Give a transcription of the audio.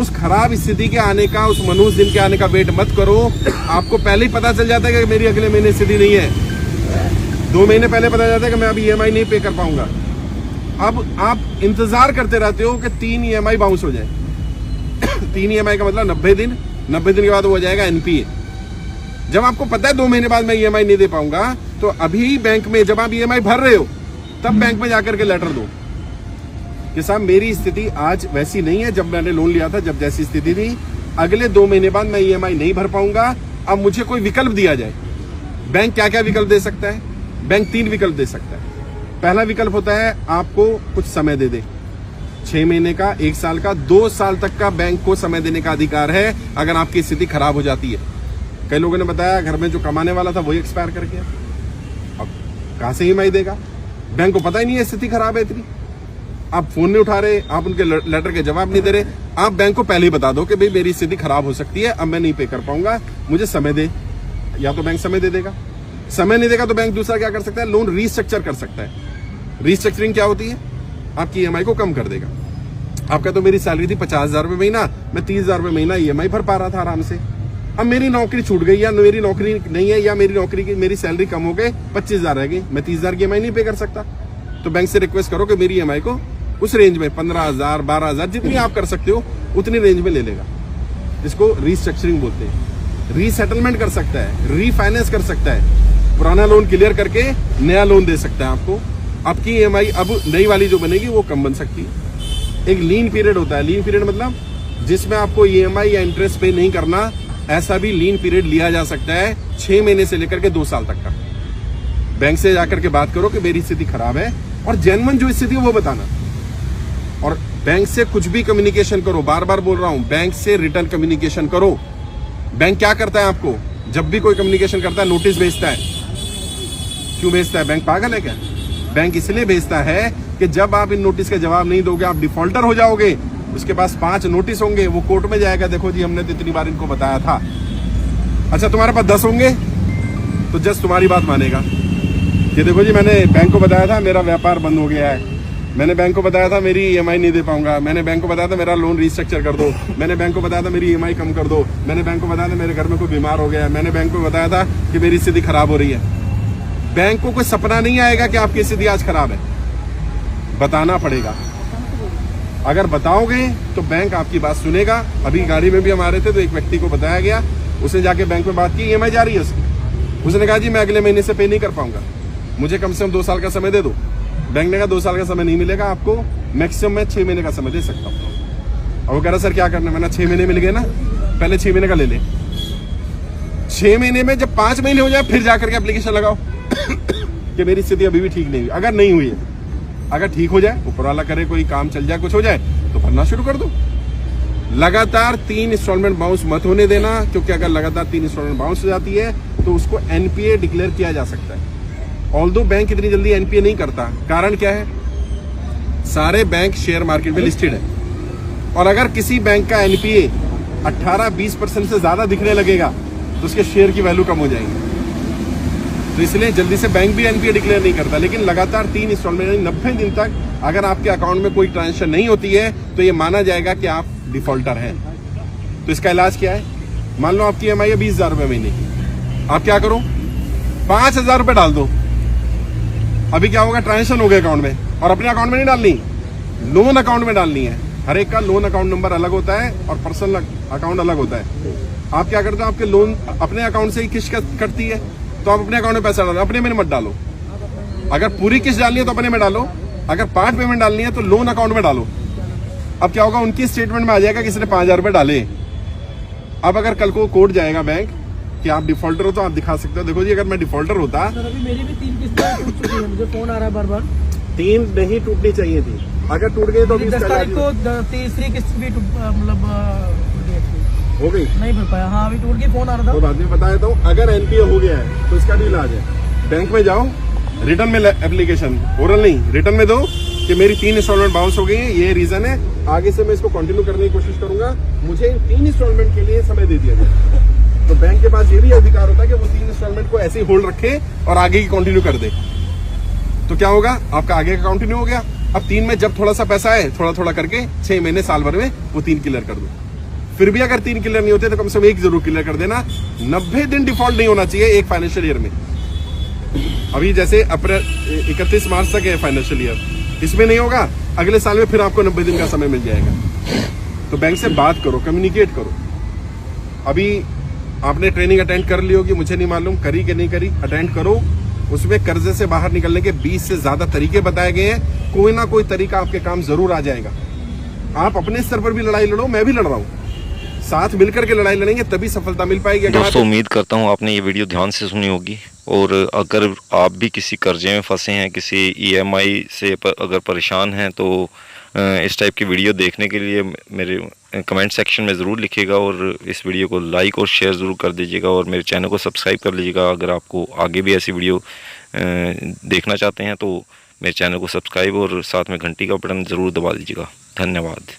उस खराब स्थिति के आने का, उस मनुष्य दिन के आने का वेट मत करो। आपको पहले ही पता चल जाता है कि मेरी अगले महीने स्थिति नहीं है। 2 महीने पहले पता जाता है कि मैं अभी EMI नहीं पे कर पाऊंगा। अब आप इंतजार करते रहते हो कि 3 EMI बाउंस हो जाए। 3 EMI का मतलब 90 दिन, 90 दिन के बाद वो हो जाएगा NPA। जब आपको पता है 2 महीने बाद मैं EMI नहीं दे पाऊंगा, तो अभी बैंक में जब आप EMI भर रहे हो तब बैंक में जाकर के लेटर दो कि साहब मेरी स्थिति आज वैसी नहीं है जब मैंने लोन लिया था, जब जैसी स्थिति थी, अगले 2 महीने बाद मैं EMI नहीं भर पाऊंगा। अब मुझे कोई विकल्प दिया जाए। बैंक क्या क्या विकल्प दे सकता है? बैंक 3 विकल्प दे सकता है। पहला विकल्प होता है आपको कुछ समय दे दे, 6 महीने का, 1 साल का, 2 साल तक का बैंक को समय देने का अधिकार है अगर आपकी स्थिति खराब हो जाती है। कई लोगों ने बताया घर में जो कमाने वाला था वही एक्सपायर कर गया, अब कहां से EMI देगा? बैंक को पता ही नहीं है स्थिति खराब है इतनी। आप फोन नहीं उठा रहे, आप उनके लेटर के जवाब नहीं दे रहे। आप बैंक को पहले ही बता दो कि भाई मेरी स्थिति खराब हो सकती है, अब मैं नहीं पे कर पाऊंगा, मुझे समय दे। या तो बैंक समय दे देगा, समय नहीं देगा तो बैंक दूसरा क्या कर सकता है? लोन रीस्ट्रक्चर कर सकता है। रीस्ट्रक्चरिंग क्या होती है? आपकी EMI को कम कर देगा। आपका तो मेरी सैलरी थी 50,000 रुपये महीना, मैं 30,000 रुपये महीना EMI भर पा रहा था आराम से। अब मेरी नौकरी छूट गई, या मेरी नौकरी नहीं है, या मेरी नौकरी की मेरी सैलरी कम हो गई, 25,000 रह गई, मैं 30,000 की EMI नहीं पे कर सकता। तो बैंक से रिक्वेस्ट करो कि मेरी EMI को उस रेंज में 15,000, 12,000 जितनी आप कर सकते हो उतनी रेंज में ले लेगा। इसको रीस्ट्रक्चरिंग बोलते हैं। रीसेटलमेंट कर सकता है, रीफाइनेंस कर सकता है, पुराना लोन क्लियर करके नया लोन दे सकता है आपको। आपकी EMI अब नई वाली जो बनेगी वो कम बन सकती है। एक लीन पीरियड होता है। लीन पीरियड मतलब जिसमें आपको EMI या इंटरेस्ट पे नहीं करना, ऐसा भी लीन पीरियड लिया जा सकता है 6 महीने से लेकर के 2 साल तक का। बैंक से जाकर के बात करो कि मेरी स्थिति खराब है, और जेन्युइन जो स्थिति है वो बताना। और बैंक से कुछ भी कम्युनिकेशन करो, बार बार बोल रहा हूं, बैंक से रिटर्न कम्युनिकेशन करो। बैंक क्या करता है आपको? जब भी कोई कम्युनिकेशन करता है नोटिस भेजता है। क्यों भेजता है? बैंक पागल है क्या? बैंक इसलिए भेजता है कि जब आप इन नोटिस का जवाब नहीं दोगे आप डिफॉल्टर हो जाओगे। उसके पास 5 नोटिस होंगे, वो कोर्ट में जाएगा, देखो जी हमने तो इतनी बार इनको बताया था। अच्छा तुम्हारे पास 10 होंगे तो जज तुम्हारी बात मानेगा कि देखो जी मैंने बैंक को बताया था मेरा व्यापार बंद हो गया है, मैंने बैंक को बताया था मेरी EMI नहीं दे पाऊंगा, मैंने बैंक को बताया था मेरा लोन रीस्ट्रक्चर कर दो, मैंने बैंक को बताया था मेरी EMI कम कर दो, मैंने बैंक को बताया था मेरे घर में कोई बीमार हो गया, मैंने बैंक को बताया था कि मेरी स्थिति खराब हो रही है। बैंक को कोई सपना नहीं आएगा कि आपकी स्थिति आज खराब है, बताना पड़ेगा। अगर बताओगे तो बैंक आपकी बात सुनेगा। अभी गाड़ी में भी हम आ रहे थे तो एक व्यक्ति को बताया गया, उसने जाके बैंक में बात की, EMI जा रही है उसकी। उसने कहा जी मैं अगले महीने से पे नहीं कर पाऊंगा, मुझे कम से कम 2 साल का समय दे दो। बैंक ने कहा 2 साल का समय नहीं मिलेगा आपको, मैक्सिमम मैं 6 महीने का समय दे सकता हूँ। और वो कह रहा सर क्या करना है? मैंने 6 महीने मिल गए ना, पहले 6 महीने का ले ले। 6 महीने में जब 5 महीने हो जाए फिर जाकर के एप्लीकेशन लगाओ कि मेरी स्थिति अभी भी ठीक नहीं हुई। अगर नहीं हुई है, अगर ठीक हो जाए, ऊपर वाला करे, कोई काम चल जाए, कुछ हो जाए तो भरना शुरू कर दो। लगातार 3 इंस्टॉलमेंट बाउंस मत होने देना, क्योंकि अगर लगातार 3 इंस्टॉलमेंट बाउंस हो जाती है तो उसको NPA डिक्लेयर किया जा सकता है। ऑल्दो बैंक इतनी जल्दी NPA नहीं करता। कारण क्या है? सारे बैंक शेयर मार्केट में लिस्टेड है, और अगर किसी बैंक का NPA 18-20% से ज्यादा दिखने लगेगा तो उसके शेयर की वैल्यू कम हो जाएगी। तो इसलिए जल्दी से बैंक भी NPA डिक्लेयर नहीं करता। लेकिन लगातार 3 इंस्टॉलमेंट 90 दिन तक अगर आपके अकाउंट में कोई ट्रांजेक्शन नहीं होती है तो ये माना जाएगा कि आप डिफॉल्टर हैं। तो इसका इलाज क्या है? मान लो आपकी EMI है 20,000 रुपये महीने की, आप क्या करो 5,000 रुपये डाल दो। अभी क्या होगा? ट्रांजेक्शन हो गया अकाउंट में, और अपने अकाउंट में नहीं डालनी, लोन अकाउंट में डालनी है। हर एक का लोन अकाउंट नंबर अलग होता है और पर्सनल अकाउंट अलग होता है। आप क्या करते हो? आपके लोन अपने अकाउंट से ही किस्त कटती है, तो आप अपने अकाउंट में पैसा डालो, अपने में मत डालो। अगर पूरी किस्त डालनी है तो अपने में डालो, अगर पार्ट पेमेंट डालनी है तो लोन अकाउंट में डालो। अब क्या होगा? उनकी स्टेटमेंट में आ जाएगा कि इसने 5,000 रुपये डाले। अब अगर कल को कोर्ट जाएगा बैंक कि आप डिफॉल्टर हो तो आप दिखा सकते हो, देखो जी अगर मैं डिफॉल्टर होता। सर अभी मेरी भी 3 किस्तें टूट चुकी है, मुझे फोन आ रहा है बार बार। 3 नहीं टूटनी चाहिए थी, अगर टूट गई तो अभी 10 तारीख को तीसरी किस्त भी मतलब हो गई, नहीं भर पाया। हाँ अभी टूट गई, फोन आ रहा था। तो बाद में बता देता हूँ। अगर NPA हो गया है तो इसका भी इलाज है। बैंक में जाओ, रिटर्न में एप्लीकेशन, ओरल नहीं, रिटर्न में दो कि मेरी 3 इंस्टॉलमेंट बाउंस हो गई है, ये रीजन है, आगे से मैं इसको कंटिन्यू करने की कोशिश करूंगा, मुझे 3 इंस्टॉलमेंट के लिए समय दे दिया जाए। तो बैंक के पास ये भी अधिकार होता है कि वो 3 इंस्टॉलमेंट को ऐसे ही होल्ड रखे और आगे की कंटिन्यू कर दे। तो क्या होगा? आपका आगे का कंटिन्यू हो गया। अब 3 में जब थोड़ा सा पैसा है, थोड़ा थोड़ा करके 6 महीने साल भर में वो 3 क्लियर कर दो। फिर भी अगर 3 क्लियर नहीं होते तो कम से कम 1 जरूर क्लियर कर देना। 90 दिन डिफॉल्ट नहीं होना चाहिए एक फाइनेंशियल ईयर में। अभी जैसे अप्रैल 31 मार्च तक है फाइनेंशियल ईयर, इसमें नहीं होगा, अगले साल में फिर आपको 90 दिन का समय मिल जाएगा। तो बैंक से बात करो, कम्युनिकेट करो। अभी आपने ट्रेनिंग अटेंड कर ली होगी, मुझे नहीं मालूम करी कि नहीं करी, अटेंड करो। उसमें कर्जे से बाहर निकलने के 20 से ज्यादा तरीके बताए गए हैं। कोई ना कोई तरीका आपके काम जरूर आ जाएगा। आप अपने स्तर पर भी लड़ाई लड़ो, मैं भी लड़ रहा हूँ, साथ मिलकर के लड़ाई लड़ेंगे तभी सफलता मिल पाएगी। दोस्तों उम्मीद करता हूँ आपने ये वीडियो ध्यान से सुनी होगी, और अगर आप भी किसी कर्जे में फंसे हैं, किसी EMI से अगर परेशान हैं, तो इस टाइप की वीडियो देखने के लिए मेरे कमेंट सेक्शन में ज़रूर लिखिएगा, और इस वीडियो को लाइक और शेयर ज़रूर कर दीजिएगा, और मेरे चैनल को सब्सक्राइब कर लीजिएगा। अगर आपको आगे भी ऐसी वीडियो देखना चाहते हैं तो मेरे चैनल को सब्सक्राइब और साथ में घंटी का बटन ज़रूर दबा दीजिएगा। धन्यवाद।